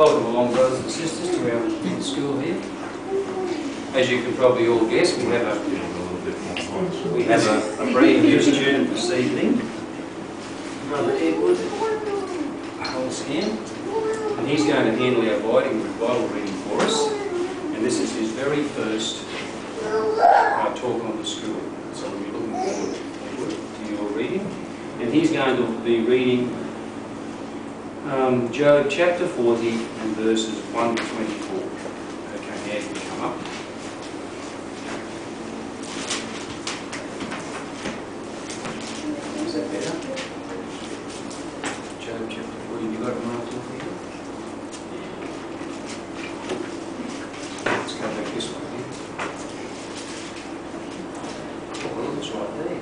Welcome along, brothers and sisters, to our school here. As you can probably all guess, we have a brand new student this evening, Brother Edward Hulskamp, and he's going to handle our Bible reading for us. And this is his very first talk on the school. So we're looking forward, Edward, to your reading. And he's going to be reading Job chapter 40 and verses 1 to 24. Okay, now you can come up. Is that better? Job chapter 40, you got it marked off here? Let's go back this way here. Oh, it's right there.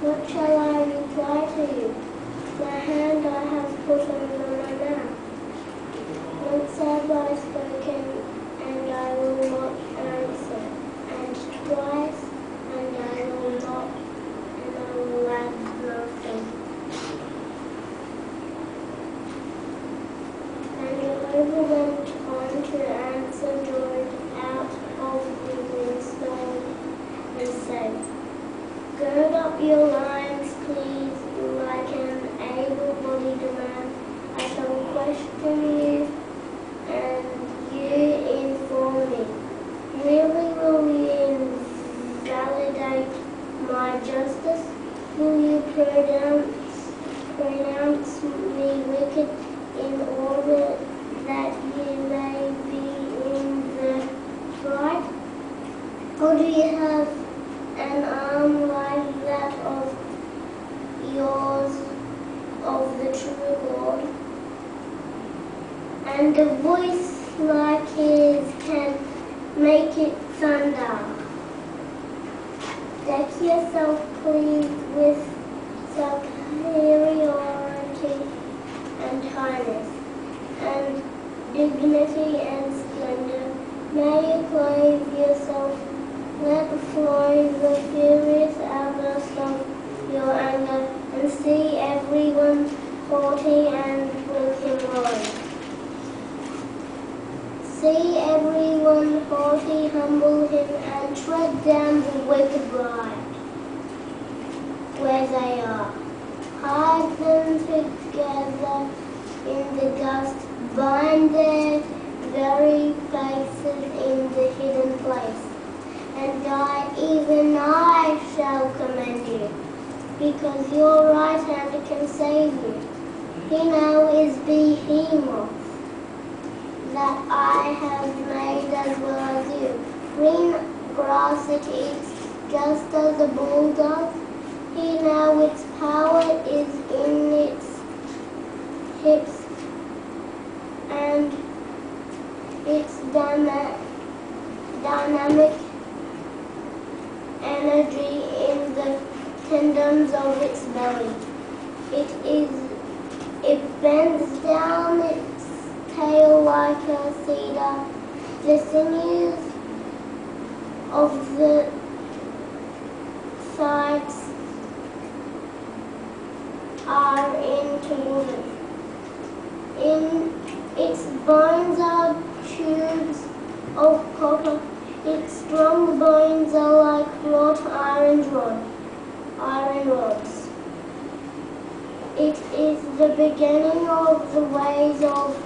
What shall I reply to you? My hand I have put on my mouth. Once have I spoken, and I will not answer, and twice, and I will not, and I will add nothing. And Jehovah went on to answer Job out of the windstorm and said, "Gird up your loins, please, like an able-bodied man. I shall question you, and you inform me. Really will you invalidate my justice? Will you pronounce me wicked in order that you may be in the right? Or do you have an arm like that of yours, of the true Lord, and a voice like his can make it thunder? Deck yourself, please, with superiority and highness, and dignity and splendor. May you clothe yourself. Let flow the furious outburst of your anger, and see everyone haughty and with him low. See everyone haughty, humble him, and tread down the wicked right where they are. Hide them together in the dust, bind their very faces in the hidden place. And even I shall commend you, because your right hand can save you. He now is behemoth that I have made as well as you. Green grass it eats, just as a bull does. He now its power is in its hips, and its dynamic energy in the tendons of its belly. It bends down its tail like a cedar. The sinews of the sides are interwoven. In its bones are tubes of copper. Its strong bones are like wrought iron rods. It is the beginning of the ways of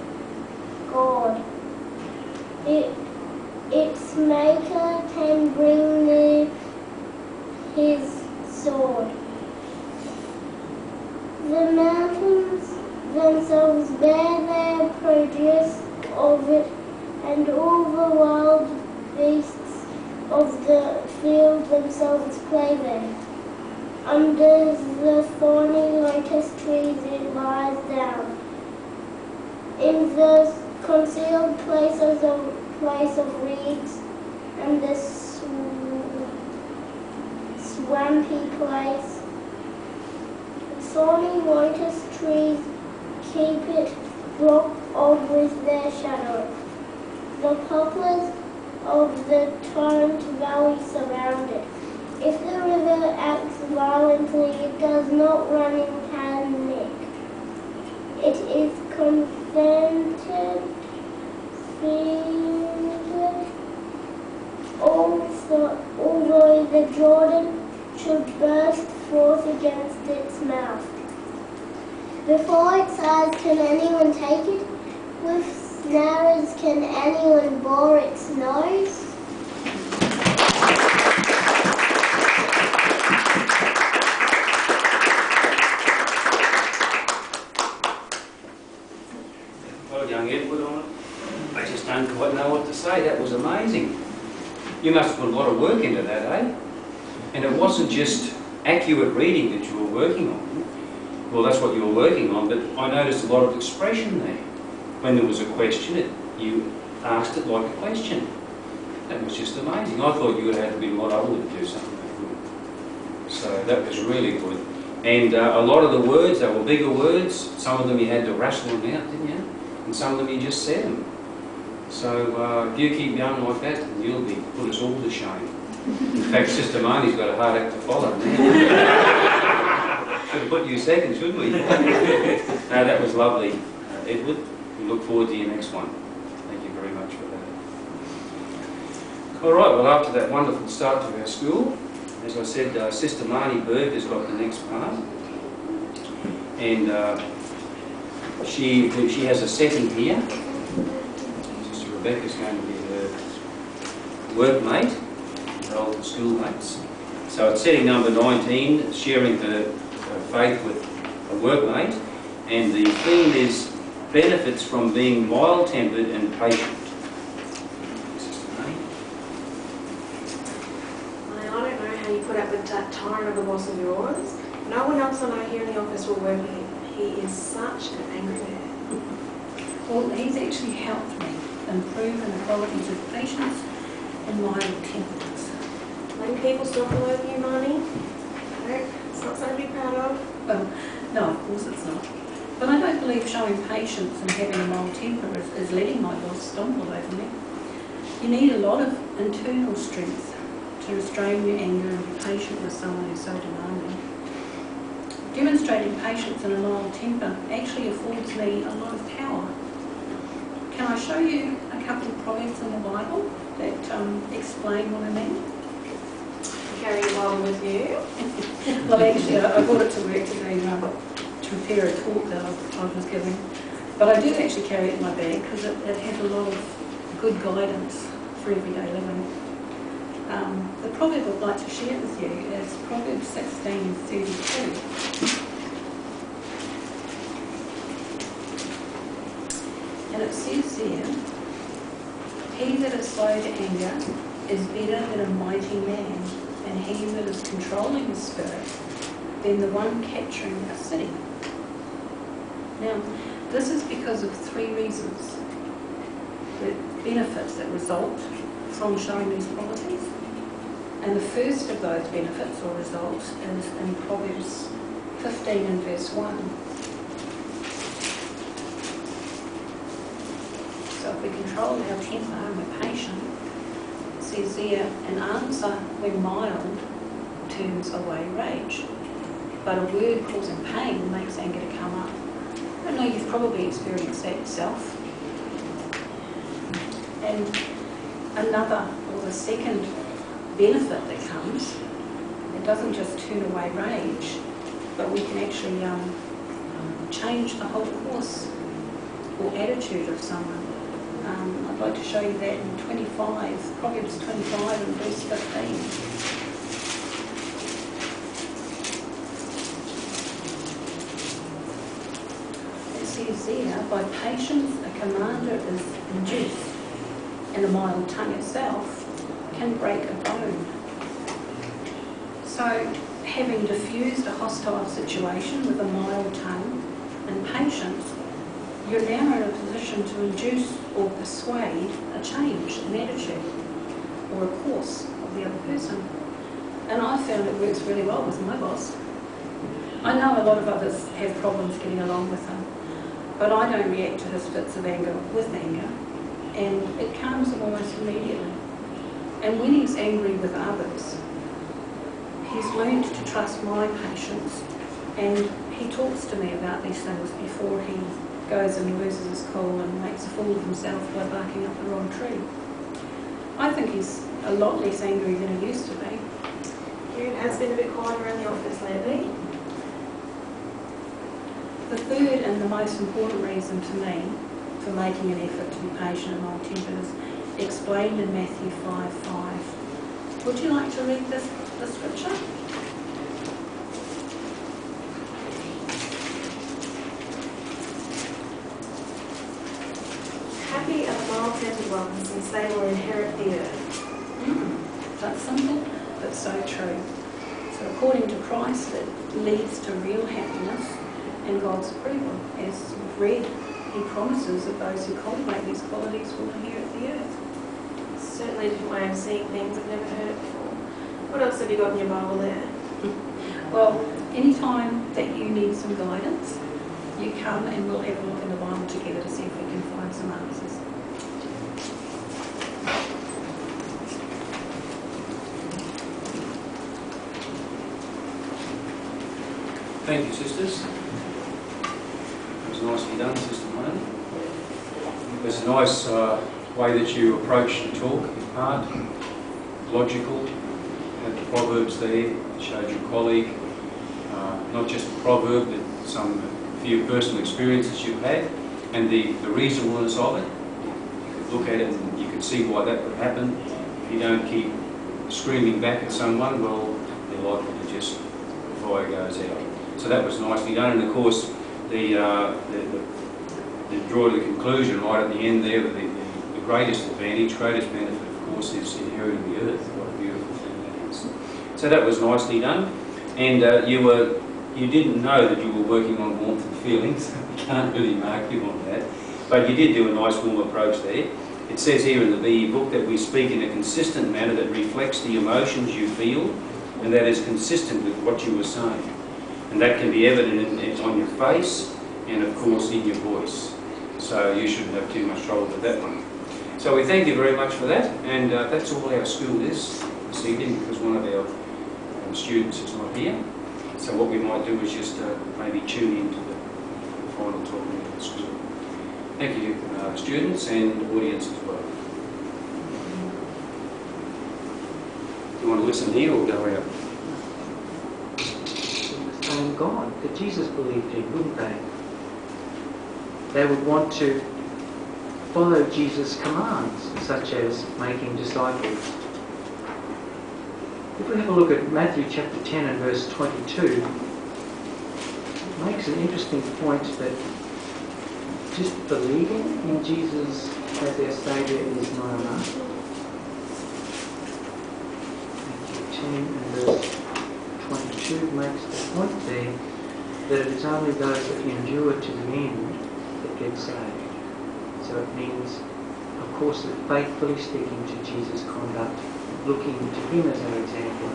God. Its maker can bring near his sword. The mountains themselves bear their produce of it, and all the wild beasts of the field themselves play there. Under the thorny lotus trees it lies down. In the concealed places place of reeds and the swampy place, thorny lotus trees keep it blocked off with their shadow. The poplars of the torrent valley surround it. If the river acts violently, it does not run in panic. It is contented, although the Jordan should burst forth against its mouth. Before its eyes can anyone take it? With snares can anyone bore its nose? Well, young Edward on it. I just don't quite know what to say. That was amazing. You must have put a lot of work into that, eh? And it wasn't just accurate reading that you were working on. Well, that's what you were working on, but I noticed a lot of expression there. When there was a question, you asked it like a question. That was just amazing. I thought you would have to be a lot older to do something that good. So that was really good. And a lot of the words, they were bigger words. Some of them you had to wrestle them out, didn't you? And some of them you just said them. So if you keep going like that, you'll be put us all to shame. In fact, Sister Marnie's got a hard act to follow. Should have put you second, shouldn't we? No, that was lovely, Edward. We look forward to your next one. Thank you very much for that. All right, well, after that wonderful start to our school, as I said, Sister Marnie Berg has got the next part. And she has a setting here. Sister Rebecca's going to be her workmate, her old schoolmates. So it's setting number 19, sharing her faith with a workmate, and the theme is benefits from being mild-tempered and patient. I don't know how you put up with that tyrant of a boss of yours. No one else I know here in the office will work with him. He is such an angry man. Well, he's actually helped me improve in the qualities of patience and mild temperance. Letting people stop all over you, Marnie? No, it's not something to be proud of. Well, no, of course it's not. But I don't believe showing patience and having a mild temper is letting my boss stomp all over me. You need a lot of internal strength to restrain your anger and be patient with someone who's so demanding. Demonstrating patience and a mild temper actually affords me a lot of power. Can I show you a couple of proverbs in the Bible that explain what I mean? Carry your Bible with you. Well, actually, I brought it to work today to prepare a talk that I was giving. But I do actually carry it in my bag because it has a lot of good guidance for everyday living. The proverb I'd like to share with you is Proverbs 16:32. And it says there, he that is slow to anger is better than a mighty man, and he that is controlling his spirit than the one capturing a city. Now, this is because of three reasons. The benefits that result from showing these qualities. And the first of those benefits or results is in Proverbs 15 and verse 1. So if we control our temper and we're patient, it says there, an answer when mild turns away rage, but a word causing pain makes anger to come up. I know you've probably experienced that yourself. And another, or the second benefit that comes, it doesn't just turn away rage, but we can actually change the whole course or attitude of someone. I'd like to show you that in Proverbs 25 and verse 15. It says there, by patience a commander is induced, and a mild tongue itself can break a bone. So, having diffused a hostile situation with a mild tongue and patience, you're now in a position to induce or persuade a change in attitude or a course of the other person. And I found it works really well with my boss. I know a lot of others have problems getting along with him, but I don't react to his fits of anger with anger, and it calms him almost immediately. And when he's angry with others, he's learned to trust my patience, and he talks to me about these things before he goes and loses his cool and makes a fool of himself by barking up the wrong tree. I think he's a lot less angry than he used to be. It has been a bit quieter in the office lately. The third and the most important reason to me for making an effort to be patient and mild-tempered is explained in Matthew 5:5. Would you like to read the scripture? Happy are the mild-tempered ones, since they will inherit the earth. That's simple, but so true. So according to Christ, it leads to real happiness and God's approval. As we've read, he promises that those who cultivate these qualities will inherit the earth. Certainly a different way of seeing things. I've never heard it before. What else have you got in your Bible there? Well, anytime that you need some guidance, you come and we'll have a look in the Bible together to see if we can find some answers. Thank you, sisters. It was nicely done, Sister Wayne. It was a nice way that you approached the talk, your part, logical. You had the proverbs there, showed your colleague, not just a proverb, but some few personal experiences you've had, and the reasonableness of it. You could look at it and you could see why that would happen. If you don't keep screaming back at someone, well, they're likely to just, the fire goes out. So that was nicely done, and of course, the draw to the conclusion right at the end there, the greatest advantage, greatest benefit, of course, is inheriting the earth. What a beautiful thing that is. So that was nicely done, and you didn't know that you were working on warmth and feelings. We can't really mark you on that, but you did do a nice warm approach there. It says here in the BE book that we speak in a consistent manner that reflects the emotions you feel, and that is consistent with what you were saying. And that can be evident on your face and, of course, in your voice. So you shouldn't have too much trouble with that one. So we thank you very much for that. And that's all our school is this evening, because one of our students is not here. So what we might do is just maybe tune into the final talk of the school. Thank you, students and audience as well. Do you want to listen here or go out? God that Jesus believed in, wouldn't they? They would want to follow Jesus' commands, such as making disciples. If we have a look at Matthew chapter 10 and verse 22, it makes an interesting point that just believing in Jesus as their Saviour is not enough. Matthew 10 and verse 22 makes the point there that it is only those that endure to the end that get saved. So it means, of course, that faithfully sticking to Jesus' conduct, looking to him as our example.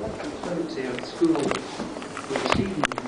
That concludes our school for this evening.